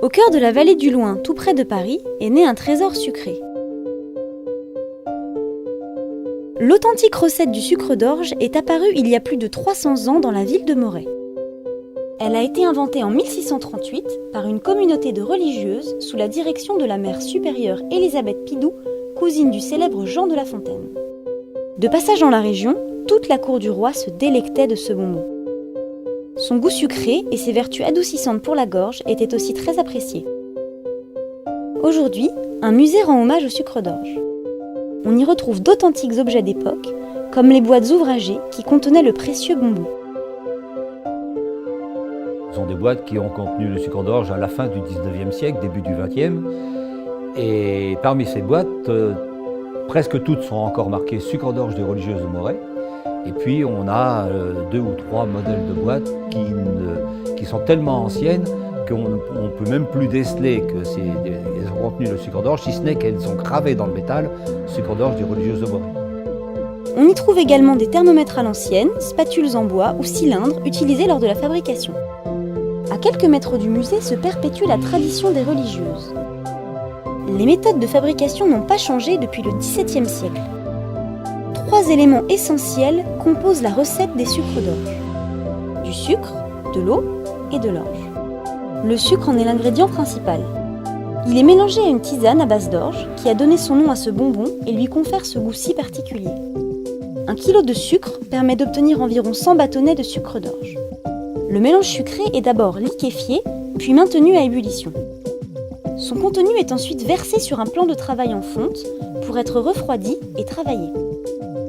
Au cœur de la vallée du Loing, tout près de Paris, est né un trésor sucré. L'authentique recette du sucre d'orge est apparue il y a plus de 300 ans dans la ville de Moret. Elle a été inventée en 1638 par une communauté de religieuses sous la direction de la mère supérieure Élisabeth Pidou, cousine du célèbre Jean de La Fontaine. De passage dans la région, toute la cour du roi se délectait de ce bonbon. Son goût sucré et ses vertus adoucissantes pour la gorge étaient aussi très appréciés. Aujourd'hui, un musée rend hommage au sucre d'orge. On y retrouve d'authentiques objets d'époque, comme les boîtes ouvragées qui contenaient le précieux bonbon. Ce sont des boîtes qui ont contenu le sucre d'orge à la fin du 19e siècle, début du 20e. Et parmi ces boîtes, presque toutes sont encore marquées sucre d'orge des religieuses de Moret. Et puis on a 2 ou 3 modèles de boîtes qui sont tellement anciennes qu'on ne peut même plus déceler qu'elles ont contenu le sucre d'orge, si ce n'est qu'elles sont gravées dans le métal, sucre d'orge des religieuses de Moret. On y trouve également des thermomètres à l'ancienne, spatules en bois ou cylindres utilisés lors de la fabrication. À quelques mètres du musée se perpétue la tradition des religieuses. Les méthodes de fabrication n'ont pas changé depuis le XVIIe siècle. 3 éléments essentiels composent la recette des sucres d'orge. Du sucre, de l'eau et de l'orge. Le sucre en est l'ingrédient principal. Il est mélangé à une tisane à base d'orge qui a donné son nom à ce bonbon et lui confère ce goût si particulier. 1 kg de sucre permet d'obtenir environ 100 bâtonnets de sucre d'orge. Le mélange sucré est d'abord liquéfié, puis maintenu à ébullition. Son contenu est ensuite versé sur un plan de travail en fonte pour être refroidi et travaillé.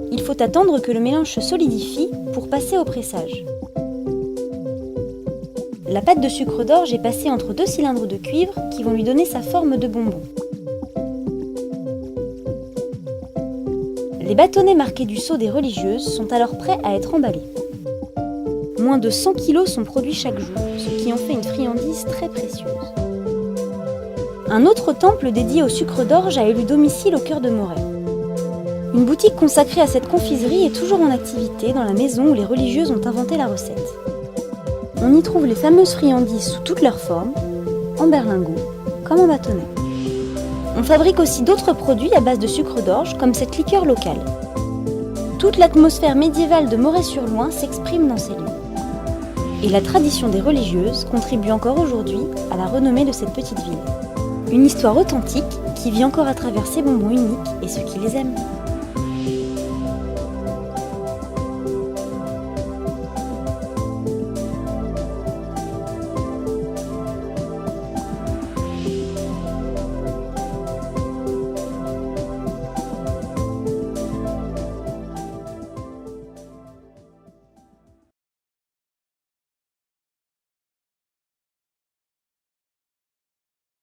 Il faut attendre que le mélange se solidifie pour passer au pressage. La pâte de sucre d'orge est passée entre 2 cylindres de cuivre qui vont lui donner sa forme de bonbon. Les bâtonnets marqués du sceau des religieuses sont alors prêts à être emballés. Moins de 100 kg sont produits chaque jour, ce qui en fait une friandise très précieuse. Un autre temple dédié au sucre d'orge a élu domicile au cœur de Moret. Une boutique consacrée à cette confiserie est toujours en activité dans la maison où les religieuses ont inventé la recette. On y trouve les fameuses friandises sous toutes leurs formes, en berlingot comme en bâtonnet. On fabrique aussi d'autres produits à base de sucre d'orge comme cette liqueur locale. Toute l'atmosphère médiévale de Moret-sur-Loing s'exprime dans ces lieux. Et la tradition des religieuses contribue encore aujourd'hui à la renommée de cette petite ville. Une histoire authentique qui vit encore à travers ces bonbons uniques et ceux qui les aiment.